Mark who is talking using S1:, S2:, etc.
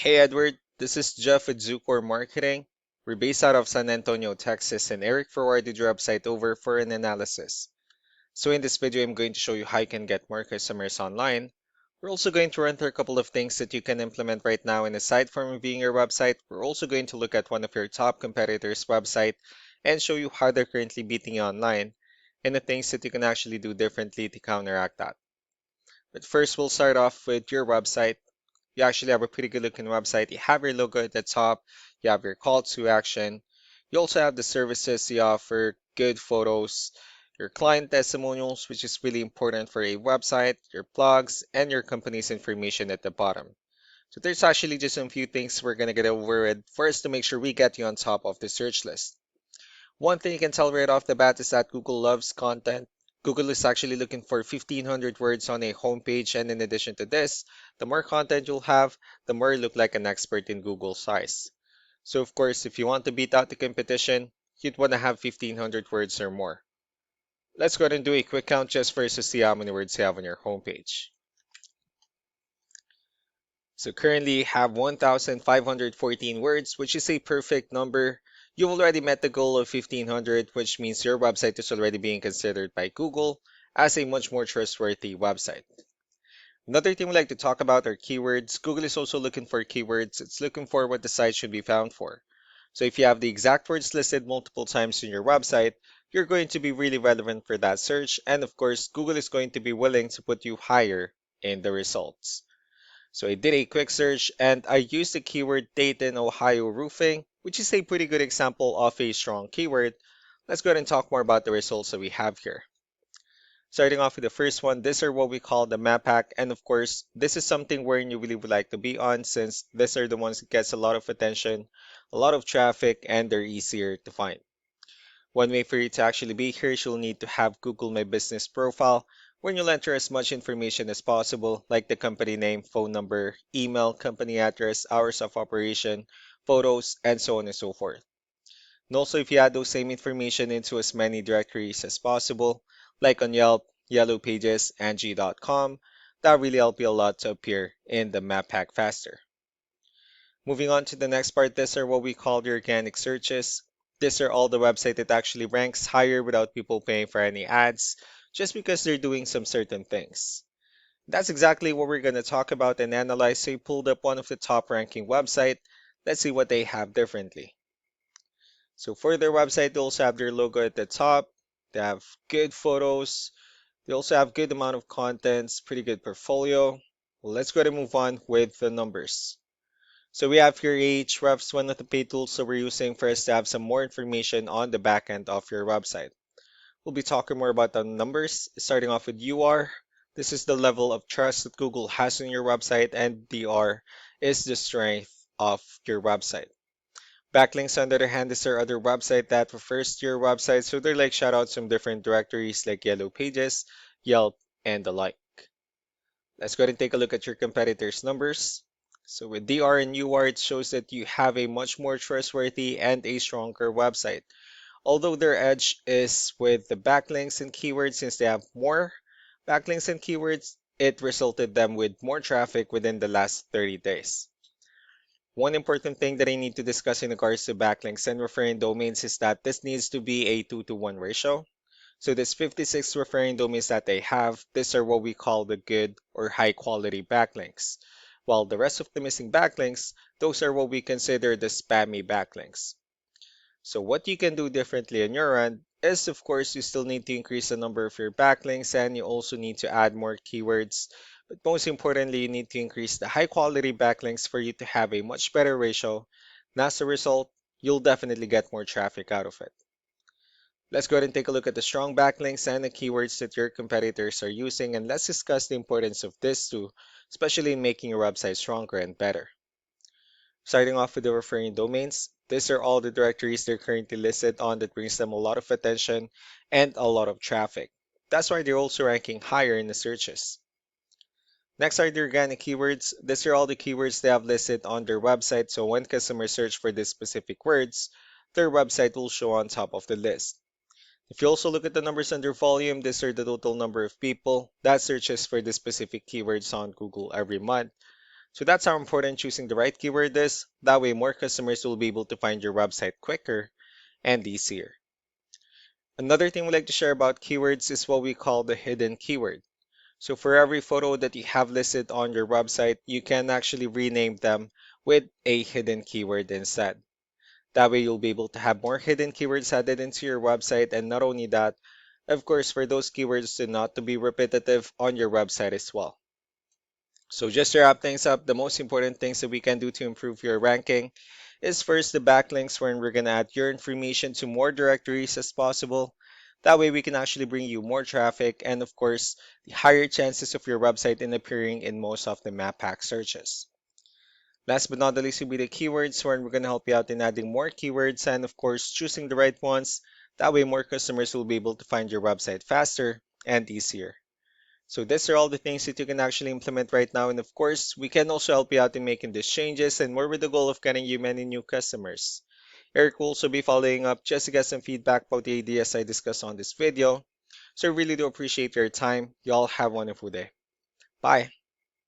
S1: Hey Edward, this is Jeff with Zucor Marketing. We're based out of San Antonio, Texas, and Eric forwarded your website over for an analysis. So in this video, I'm going to show you how you can get more customers online. We're also going to run through a couple of things that you can implement right now, and aside from reviewing your website, we're also going to look at one of your top competitors' website and show you how they're currently beating you online and the things that you can actually do differently to counteract that. But first, we'll start off with your website. You actually have a pretty good looking website. You have your logo at the top, you have your call to action. You also have the services you offer, good photos, your client testimonials, which is really important for a website, your blogs, and your company's information at the bottom. So there's actually just a few things we're going to get over with first to make sure we get you on top of the search list. One thing you can tell right off the bat is that Google loves content. Google is actually looking for 1,500 words on a homepage, and in addition to this, the more content you'll have, the more you look like an expert in Google's eyes. So of course, if you want to beat out the competition, you'd want to have 1,500 words or more. Let's go ahead and do a quick count just first to see how many words you have on your homepage. So currently you have 1,514 words, which is a perfect number. You've already met the goal of 1,500, which means your website is already being considered by Google as a much more trustworthy website. Another thing we like to talk about are keywords. Google is also looking for keywords. It's looking for what the site should be found for. So if you have the exact words listed multiple times in your website, you're going to be really relevant for that search. And of course, Google is going to be willing to put you higher in the results. So I did a quick search and I used the keyword Dayton, Ohio roofing, which is a pretty good example of a strong keyword. Let's go ahead and talk more about the results that we have here. Starting off with the first one, these are what we call the map hack. And of course, this is something where you really would like to be on since these are the ones that gets a lot of attention, a lot of traffic, and they're easier to find. One way for you to actually be here is you'll need to have Google My Business profile, where you'll enter as much information as possible, like the company name, phone number, email, company address, hours of operation, photos, and so on and so forth. And also, if you add those same information into as many directories as possible, like on Yelp, Yellow Pages, Angie.com, that really help you a lot to appear in the map pack faster. Moving on to the next part, these are what we call the organic searches. These are all the website that actually ranks higher without people paying for any ads, just because they're doing some certain things. That's exactly what we're going to talk about and analyze. So you pulled up one of the top ranking website. Let's see what they have differently. So for their website, they also have their logo at the top. They have good photos. They also have good amount of contents, pretty good portfolio. Well, let's go ahead and move on with the numbers. So we have here Ahrefs, one of the paid tools that we're using for us to have some more information on the back end of your website. We'll be talking more about the numbers, starting off with UR. This is the level of trust that Google has in your website, and DR is the strength of your website. Backlinks, on the other hand, is our other website that refers to your website, so they're like shoutouts from different directories like Yellow Pages, Yelp, and the like. Let's go ahead and take a look at your competitors' numbers. So with DR and UR, it shows that you have a much more trustworthy and a stronger website. Although their edge is with the backlinks and keywords, since they have more backlinks and keywords, it resulted them with more traffic within the last 30 days. One important thing that I need to discuss in regards to backlinks and referring domains is that this needs to be a 2-to-1 ratio. So this 56 referring domains that they have, these are what we call the good or high quality backlinks. While the rest of the missing backlinks, those are what we consider the spammy backlinks. So what you can do differently on your end is, of course, you still need to increase the number of your backlinks and you also need to add more keywords. But most importantly, you need to increase the high quality backlinks for you to have a much better ratio. And as a result, you'll definitely get more traffic out of it. Let's go ahead and take a look at the strong backlinks and the keywords that your competitors are using, and let's discuss the importance of this too, especially in making your website stronger and better. Starting off with the referring domains, these are all the directories they're currently listed on that brings them a lot of attention and a lot of traffic. That's why they're also ranking higher in the searches. Next are the organic keywords. These are all the keywords they have listed on their website, so when customers search for these specific words, their website will show on top of the list. If you also look at the numbers under volume, these are the total number of people that searches for the specific keywords on Google every month. So that's how important choosing the right keyword is. That way, more customers will be able to find your website quicker and easier. Another thing we like to share about keywords is what we call the hidden keyword. So for every photo that you have listed on your website, you can actually rename them with a hidden keyword instead. That way you'll be able to have more hidden keywords added into your website. And not only that, of course, for those keywords to not to be repetitive on your website as well. So just to wrap things up, the most important things that we can do to improve your ranking is first the backlinks, wherein we're going to add your information to more directories as possible. That way we can actually bring you more traffic and of course the higher chances of your website in appearing in most of the map pack searches. Last but not the least will be the keywords, wherein we're going to help you out in adding more keywords and of course choosing the right ones. That way more customers will be able to find your website faster and easier. So these are all the things that you can actually implement right now. And of course, we can also help you out in making these changes and more with the goal of getting you many new customers. Eric will also be following up just to get some feedback about the ideas I discussed on this video. So I really do appreciate your time. Y'all have a wonderful day. Bye.